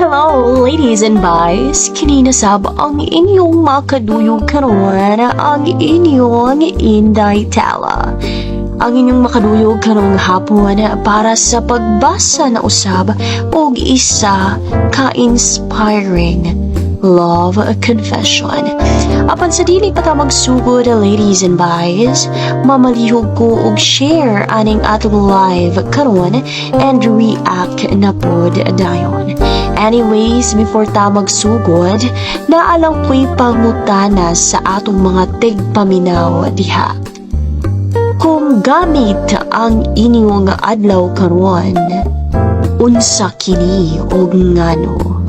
Hello, ladies and boys. Kininasab ang inyong makaduyog karon ang inyong Inday Tala. Ang inyong makaduyog karong hapon para sa pagbasa na usab og isa ka-inspiring love confession. Apan sa dili pa ta magsugod, ladies and boys, mamalihog ko og share aning atong live karon and react na pod dayon. Anyways, before ta magsugod, naalang ko'y pangutana sa atong mga tigpaminaw diha. Kung gamit ang inyong adlaw karon, unsa kini og ngano?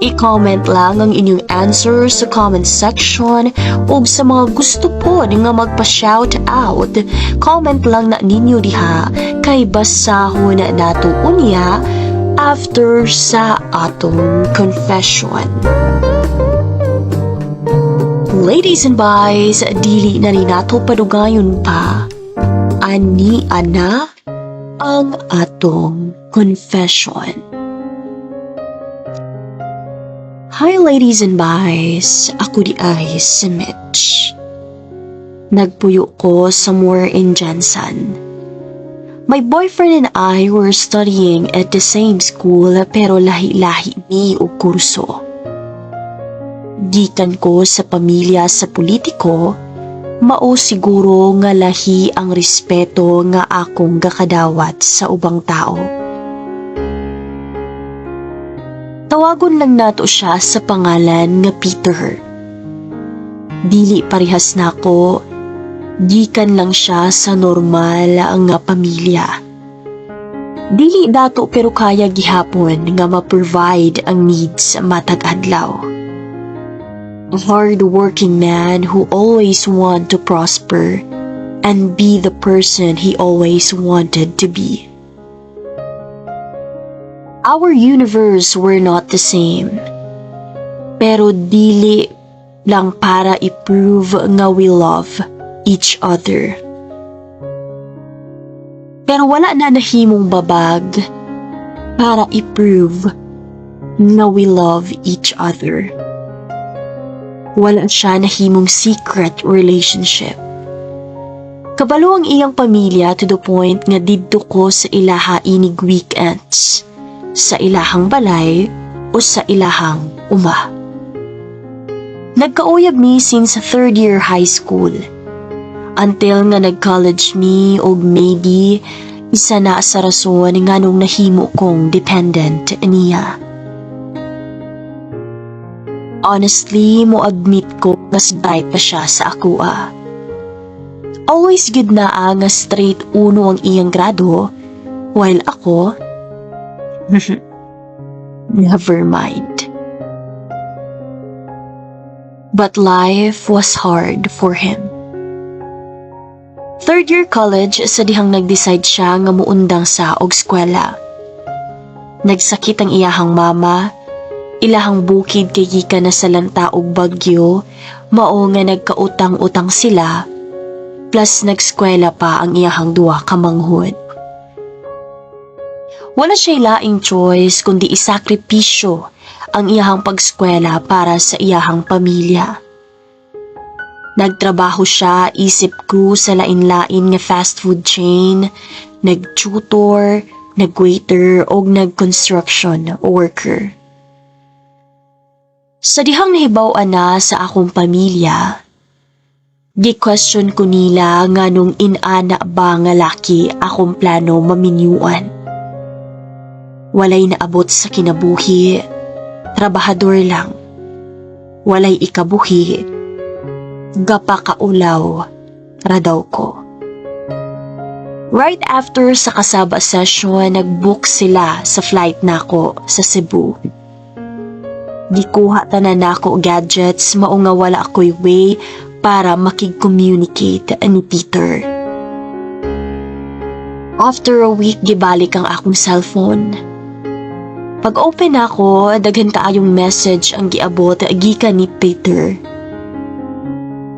I-comment lang ang inyong answer sa comment section ug sa mga gusto po nga magpa-shout out, comment lang na ninyo diha kay basahon nato unya after sa atong confession. Ladies and boys, dili na rin nato padugayon pa. Ani ana ang atong confession. Hi ladies and boys, ako di ay si Mitch. Nagpuyo ko somewhere in Jansan. My boyfriend and I were studying at the same school pero lahi-lahi mi og kurso. Gikan ko sa pamilya sa politiko, mao siguro nga lahi ang respeto nga akong gakadawat sa ubang tao. Tawagon lang nato siya sa pangalan nga Peter. Dili parehas nako, gikan lang siya sa normal nga pamilya. Dili dato pero kaya gihapon nga ma-provide ang needs matag adlaw. A hard-working man who always want to prosper and be the person he always wanted to be. Our universe were not the same. Pero dili lang para i-prove nga we love each other. Pero wala na nahimong babag para i-prove nga we love each other. Wala siya nahimong secret relationship. Kabalo ang iyang pamilya to the point nga didto ko sa ilaha inig weekends, sa ilahang balay o sa ilahang uma. Nagkauyab mi since 3rd year high school. Until nga nag-college mi o maybe isa na sa rason nga nung nahimo kong dependent niya. Honestly, mo admit ko nga sabay pa siya sa akua. Always good na nga straight uno ang iyang grado, while ako, never mind. But life was hard for him. 3rd year college, sa dihang nag-decide siya nga muundang sa og eskwela. Nagsakit ang iyahang mama, ilahang bukid kay gikan na sa lanta og bagyo, mao nga nagkautang-utang sila, plus nagskwela pa ang iyahang duwa ka manghod. Wala siya laing choice kundi isakripisyo ang iyahang pagskwela para sa iyahang pamilya. Nagtrabaho siya isip ko sa lain-lain nga fast food chain, nag-tutor, nag-waiter o nag-construction worker. Sa dihang nahibaw-an na sa akong pamilya, gi-question ko nila nga nung inana ba nga laki akong plano maminyuan. Walay naabot sa kinabuhi, trabahador lang. Walay ikabuhi, gapakaulaw, radaw ko. Right after sa kasaba session, nag-book sila sa flight nako sa Cebu. Gikuha tanan nako gadgets, mao nga wala ako'y way para makig-communicate ni Peter. After a week, gibalik ang akong cellphone. Pag open ako, daghan kaayong message ang giabot gikan ni Peter.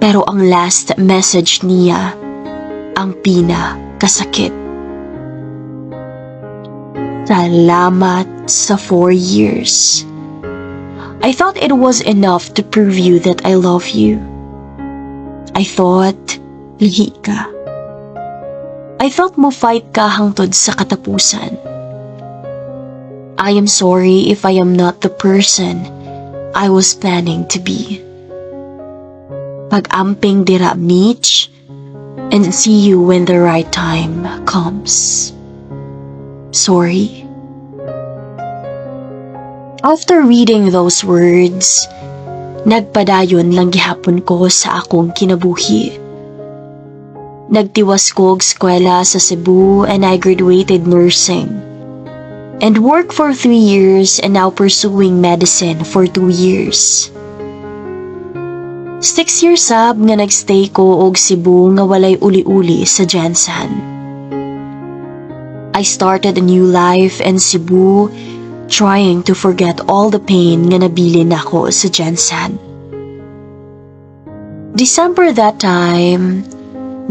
Pero ang last message niya, ang pinakasakit. Salamat sa 4 years. I thought it was enough to prove you that I love you. I thought, lihi ka. I felt mo fight ka hangtod sa katapusan. I am sorry if I am not the person I was planning to be. Pag-amping dira, Mitch, and see you when the right time comes. Sorry. After reading those words, nagpadayon lang gihapon ko sa akong kinabuhi. Nagtiwas ko og eskwela sa Cebu and I graduated nursing. And worked for 3 years and now pursuing medicine for 2 years. 6 years sab nga nagstay ko og Cebu nga walay uli-uli sa Jansan. I started a new life in Cebu, trying to forget all the pain nga nabilin ako sa Jansan. December that time,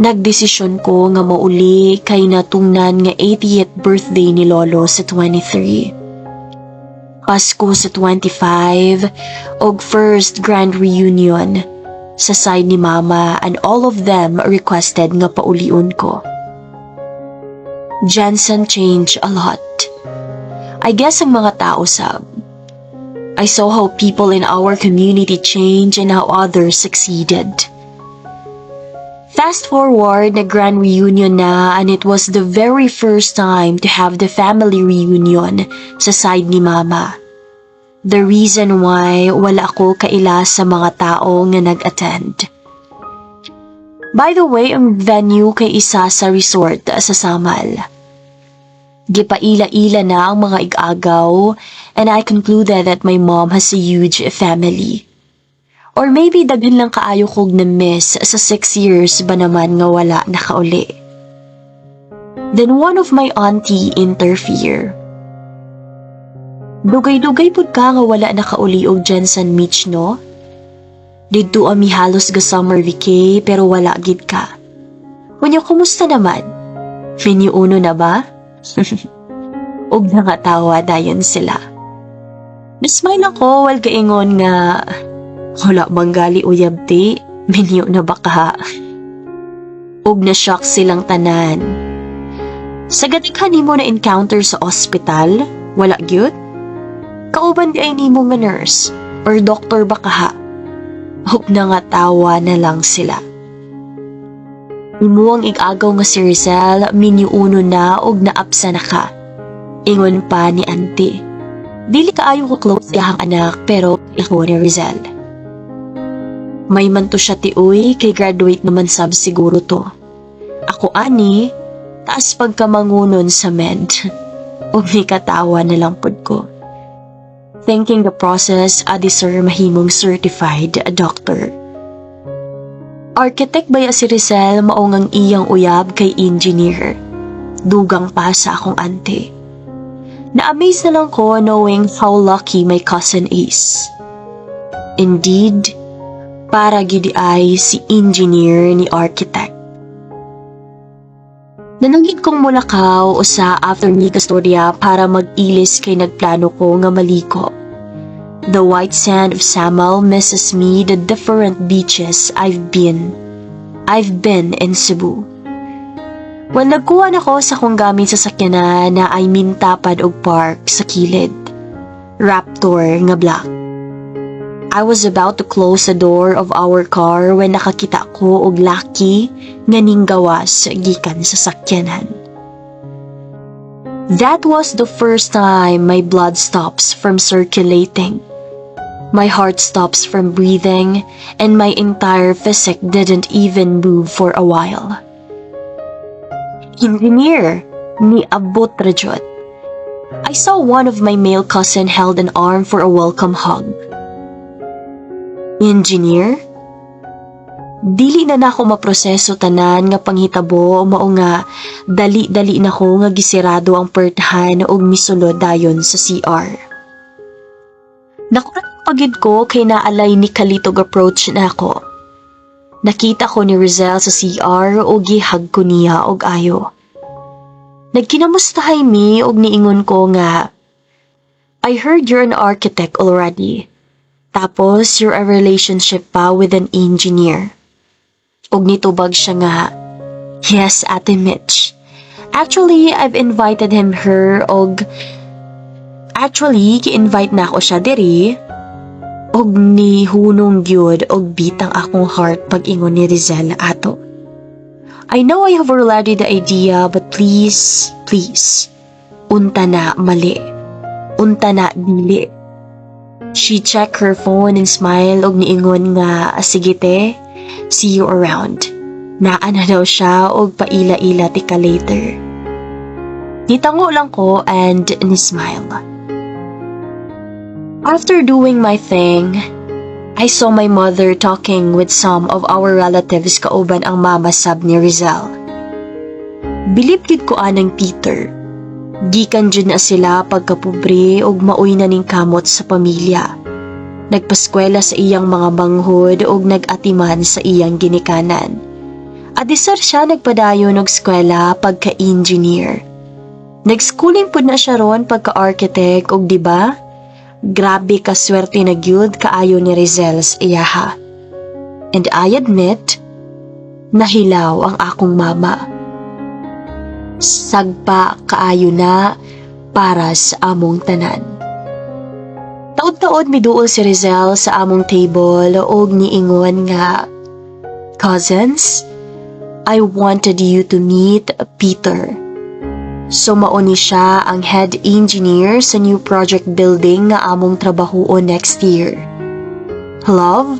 nagdesisyon ko nga mauli kay natungnan nga 80th birthday ni Lolo sa 23. Pasko sa 25, og first grand reunion sa side ni Mama, and all of them requested nga pauliun ko. Jansen changed a lot. I guess ang mga tao sab. I saw how people in our community change and how others succeeded. Fast forward, na grand reunion na, and it was the very first time to have the family reunion sa side ni Mama. The reason why wala ako kaila sa mga tao nga nag-attend. By the way, ang venue kay isa sa resort sa Samal. Gipaila-ila na ang mga igagaw, and I concluded that my mom has a huge family. Or maybe daghan lang kaayo kog na-miss sa 6 years ba naman nga wala nakauli. Then one of my auntie interfere. Dugay-dugay pud ka nga wala nakauli og Jansen Mitch, no? Didto ami halos ga summer vacay pero wala gid ka. Kunya, kumusta naman? Uno na ba? Og nangatawa dayon sila. Nasmile ako wal kaingon nga, wala manggali uyab ti, minyo na baka. Og na-shock silang tanan. Sa gadaghan nimo na encounter sa ospital, wala gyud? Kauban di ay nimo nga nurse or doctor baka ha? Og nangatawa na lang sila. Imo ang igagaw nga si Rizal, uno na og naapsa na ka. Ingon pa ni auntie. Dili kaayo ko close iyang anak pero ako ni Rizal. May manto siya ti uy, kay graduate naman sab siguro to. Ako ani, taas pagkamangunon sa med. Og may katawa na lang pod ko. Thinking the process, adi sir mahimong certified doctor. Architect baya si Rizal, maungang iyang uyab kay engineer. Dugang pa sa akong auntie. Na-amaze na lang ko knowing how lucky my cousin is. Indeed, para gidi ay si engineer ni architect. Nananggit kong mulakaw usa after ni kastorya para mag-ilis kay nagplano ko nga maliko. The white sand of Samal misses me the different beaches I've been in Cebu. When nagkuha na ko sa kong gamit sa sakyanan na ay mintapad og park sa kilid. Raptor nga black. I was about to close the door of our car when nakakita ko og laki nga ninggawas gikan sa sakyanan. That was the first time my blood stops from circulating. My heart stops from breathing, and my entire physique didn't even move for a while. Engineer, ni abot rajot. I saw one of my male cousin held an arm for a welcome hug. Engineer? Dili na nako maproseso tanan nga panghitabo, mao nga dali-dali na ko nga gisirado ang pertahan og misulod dayon sa CR. Nakurat pagid ko kay naalay ni Kalitog approach na ako. Nakita ko ni Rizal sa CR o gihag ko niya og ayo. Nagkinamustahay mi og niingon ko nga, I heard you're an architect already. Tapos you're a relationship pa with an engineer. Og nitubag siya nga, yes, Ate Mitch. Actually, I've invited her og ki-invite na ako siya diri. Og ni hunong gyud og bitang akong heart pag ingon ni Rizel ato. I know I have already the idea, but please, unta na mali. Unta na dili. She checked her phone and smiled og niingon nga, sige te, see you around. Naa na daw siya og paila-ila tika later. Nitango lang ko and ni-smile. After doing my thing, I saw my mother talking with some of our relatives kauban ang mama sab ni Rizal. Bilib gid ko anang Peter. Gikan jud na sila pagkapobre og maoy na ning kamot sa pamilya. Nagpaskwela sa iyang mga banghod og nag-atiman sa iyang ginikanan. Adisar siya nagpadayon og eskwela pagka-engineer. Nag-schooling pud na siya ron pagka-architect og diba? Grabe ka swerte na gyud kaayo ni Rizel sa iyaha. And I admit, nahilaw ang akong mama. Sagpa kaayo na para sa among tanan. Taod-taod miduol si Rizel sa among table og niingon nga, Cousins, I wanted you to meet Peter. So mauni siya ang head engineer sa new project building nga among trabahoon next year. Love,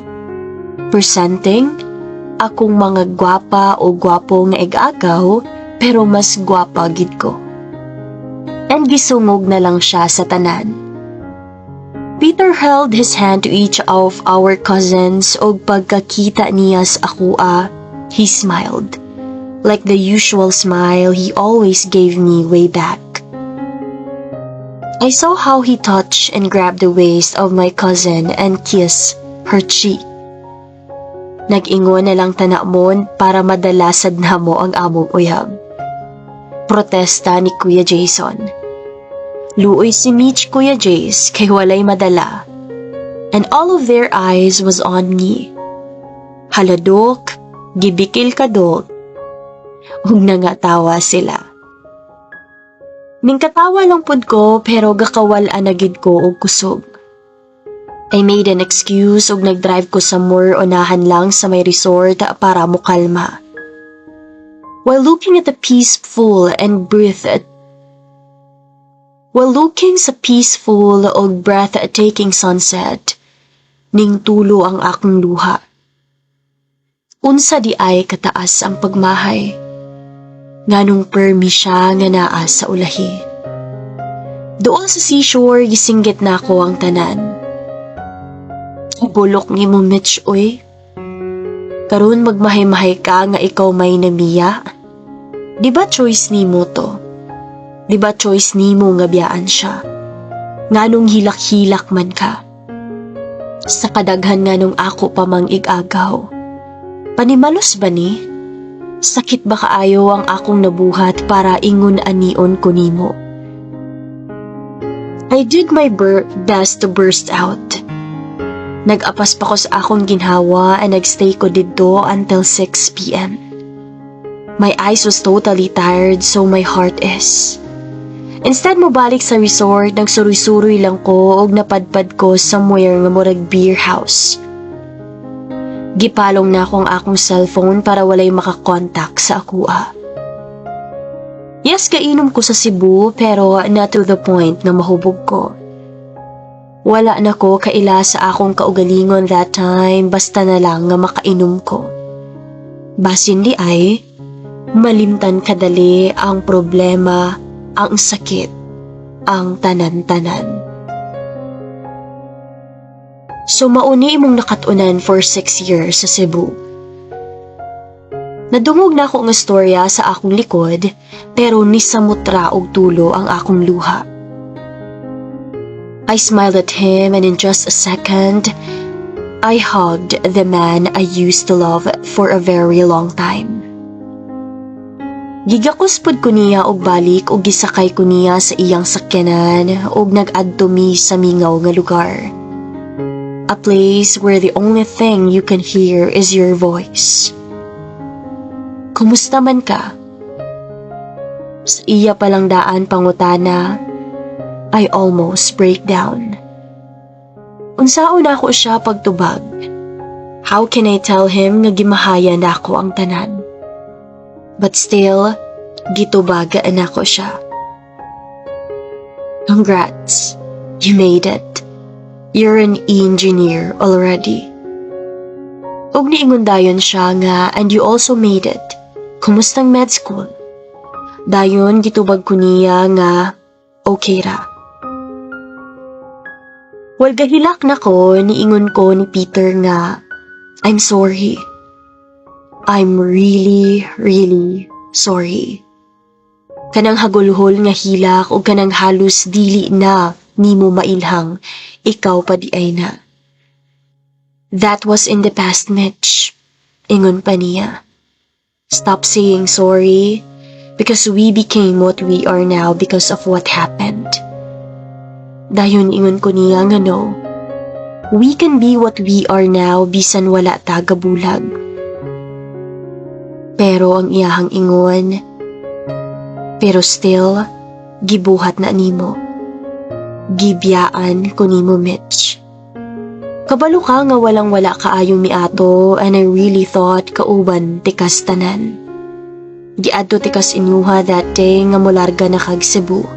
presenting, akong mga gwapa o gwapo nga ig-agaw pero mas gwapa gid ko. And gisungog na lang siya sa tanan. Peter held his hand to each of our cousins og pagkakita niya sa akua, he smiled. Like the usual smile he always gave me way back. I saw how he touched and grabbed the waist of my cousin and kissed her cheek. Nag-ingon na lang tanamon para madalasad na mo ang among uyab. Protesta ni Kuya Jason. Luoy si Mitch, Kuya Jace, kay walay madala. And all of their eyes was on me. Haladok, gibikil ka dok. Ug nangatawa sila. Ningkatawa lang pud ko pero gakawal-an na gid ko og kusog. I made an excuse ug nagdrive ko sa more unahan lang sa may resort para mokalma. While looking sa peaceful og breathtaking sunset, ning tulo ang akong luha. Unsa di ay kataas ang pagmahay. Nganong permi siya nga naa sa ulahi. Doon sa seashore, gisinggit na ako ang tanan. Ibulok ni mo, Mitch, oy. Karon magmahay-mahay ka nga ikaw may namiya. Di ba choice ni mo to? Di ba choice ni mo nga biyaan siya? Nganong hilak-hilak man ka? Sa kadaghan nganong ako pa mang ig-agaw. Panimalos ba ni? Sakit ba kaayo ang akong nabuhat para ingon anion ko nimo? I did my best to burst out. Nag-apas pa ko sa akong ginhawa and nagstay ko dito until 6 p.m. My eyes was totally tired so my heart is. Instead mo balik sa resort, nagsuroy-suroy lang ko og napadpad ko somewhere nga murag beer house. Gipalong na akong akong cellphone para walay makakontak sa akua. Yes, kainom ko sa Cebu pero not to the point na mahubog ko. Wala na ko kaila sa akong kaugalingon that time basta na lang nga makainom ko. Basin di ay, malimtan kadali ang problema, ang sakit, ang tanan-tanan. So mauni imong nakatunan for 6 years sa Cebu. Nadungog na ako nga storya sa akong likod pero nisamutra og tulo ang akong luha. I smiled at him and in just a second, I hugged the man I used to love for a very long time. Gigakos pod ko niya og balik og gisakay ko niya sa iyang sakyanan og nag-adto mi sa mingaw nga lugar. A place where the only thing you can hear is your voice. Kumusta man ka? Sa iya palang daan pangutana, I almost break down. Unsaon ako siya pagtubag? How can I tell him nga gimahayan ako ang tanan? But still, gitubagaan ako siya. Congrats, you made it. You're an engineer already. Og niingon dayon siya nga, and you also made it. Kumustang med school? Dayon gitubag ko niya nga, okay ra. Wal gahilak na ko, niingon ko ni Peter nga, I'm sorry. I'm really, really sorry. Kanang hagulhol nga hilak o kanang halos dili na nimo mailhang, ikaw pa di ay na. That was in the past, Mitch. Ingon pa niya. Stop saying sorry because we became what we are now because of what happened. Dayon ingon ko niya nga no. We can be what we are now bisan wala ta gabulag. Pero ang iyahang ingon, pero still, gibuhat na nimo. Gibiyaan ko nimo, Mitch. Kabalo ka nga walang-wala kaayong miato and I really thought kauban tikas tanan. Giadto tikas inyuha that day nga molarga na kag Cebu.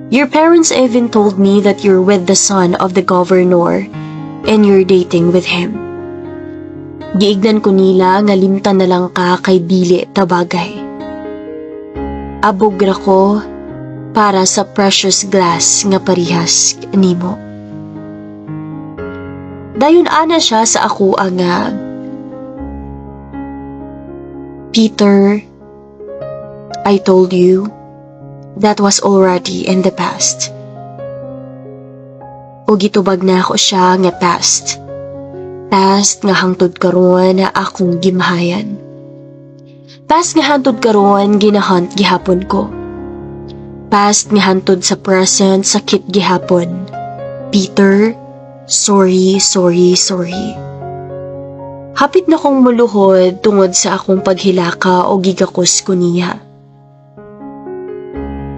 Your parents even told me that you're with the son of the governor and you're dating with him. Giignan ko nila nga limtan na lang ka kay dili tabagay. Abogra ko para sa precious glass nga parihas nimo. Dayon ana siya sa ako nga, Peter, I told you that was already in the past. O gitubag na ako siya nga past. Past nga hangtod karon na akong gimahayan. Past nga hangtod karon ginahunt gihapon ko. Past nga hangtod sa present sakit gihapon. Peter, sorry. Hapit na kong muluhod tungod sa akong paghilaka o gigakos ko niya.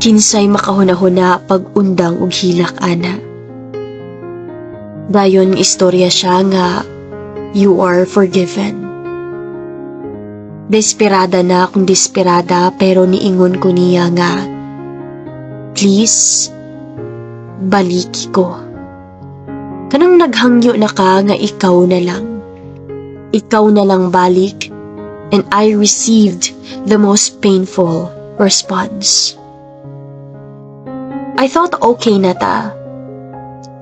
Kinsay makahuna-huna pag-undang og hilak ana. Dayon istorya siya nga you are forgiven. Desperada na akong desperada pero niingon ko niya nga, please, baliki ko. Kanang naghangyo na ka nga ikaw na lang. Ikaw na lang balik and I received the most painful response. I thought okay na ta.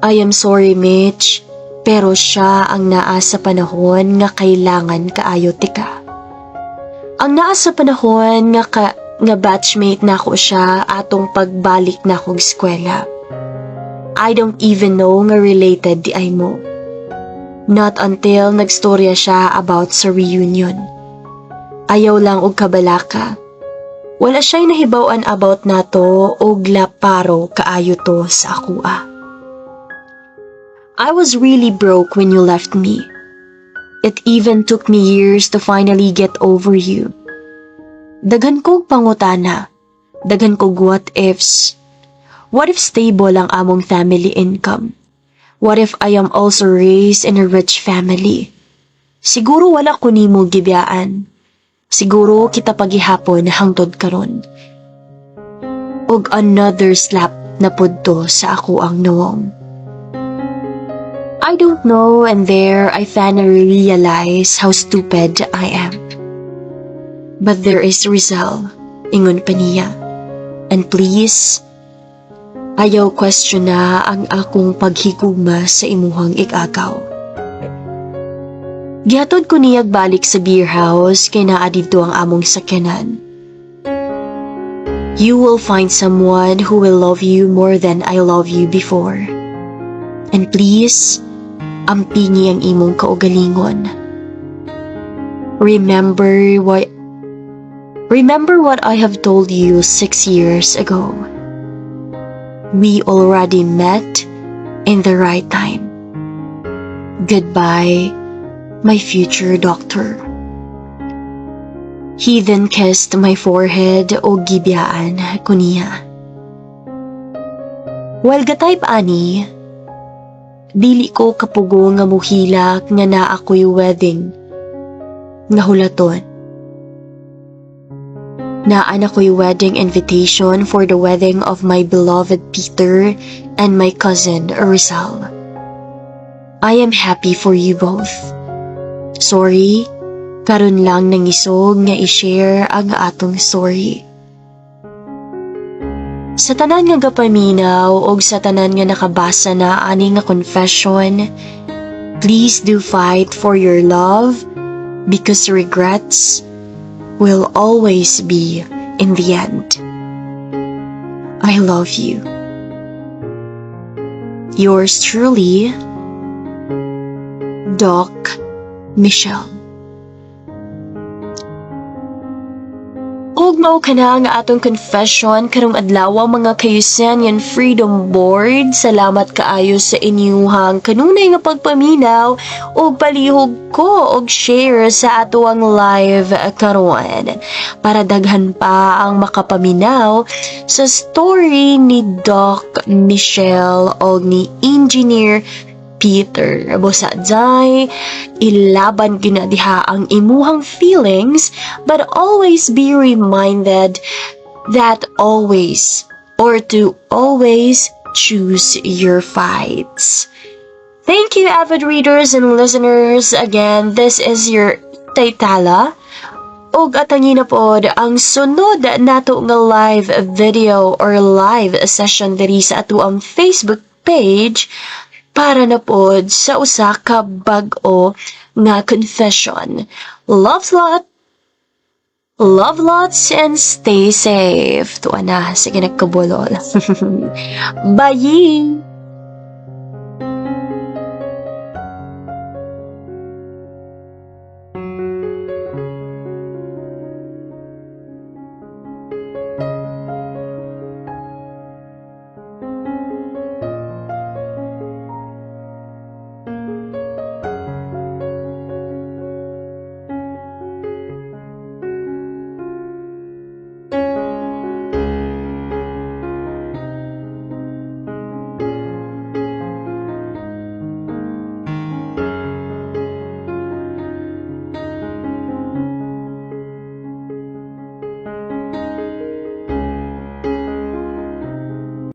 I am sorry, Mitch. Pero siya ang naa sa panahon nga kailangan kaayo tika. Ang naa sa panahon nga batchmate na ko siya atong pagbalik na kong eskwela. I don't even know nga related di ay mo. Not until nagstorya siya about sa reunion. Ayaw lang og kabalaka. Wala siya'y nahibawan about nato og laparo kaayo to sa akua. I was really broke when you left me. It even took me years to finally get over you. Daghan kong pangutana. Daghan kong what ifs. What if stable ang among family income? What if I am also raised in a rich family? Siguro wala ko nimo gibiyaan. Siguro kita pagihapon hangtod karon. Og another slap na pudto sa ako ang nawong. I don't know, and there I finally realize how stupid I am. But there is Rizal, ingon pa niya. And please, ayaw question na ang akong paghigugma sa imuhang ikagaw. Gihatod ko niyag balik sa beer house kay naa dito ang among sakyanan. You will find someone who will love you more than I love you before. And please, ampingi ang imong kaugalingon. Remember Remember what I have told you 6 years ago. We already met in the right time. Goodbye, my future doctor. He then kissed my forehead o gibiyaan ko niya. While gatay pa ani, dili ko kapugo nga muhilak nga naa ko'y wedding nga hulaton. Naan ako'y wedding invitation for the wedding of my beloved Peter and my cousin Rizal. I am happy for you both. Sorry, karon lang nangisog nga i-share ang atong story. Sa tanan nga gapaminaw o sa tanan nga nakabasa na ani nga confession, please do fight for your love because regrets will always be in the end. I love you. Yours truly, Doc Michelle. Ug mao kana nga atong confession karong adlaw mga kayusan yan Freedom Board. Salamat kaayo sa inyuhang kanunay nga pagpaminaw ug palihog ko og share sa ato ang live karon para daghan pa ang makapaminaw sa story ni Doc Michelle o ni Engineer Peter. Busa jay, ilaban ginadiha ang imuhang feelings but always be reminded that always or to always choose your fights. Thank you, avid readers and listeners. Again, this is your Taytala. Og atangin na pod ang sunod nato nga live video or live session diri sa ato ang Facebook page para na pod sa usa ka bag-o nga confession. Love lots and stay safe. Tuwa na, sige nagkabulol. Bye!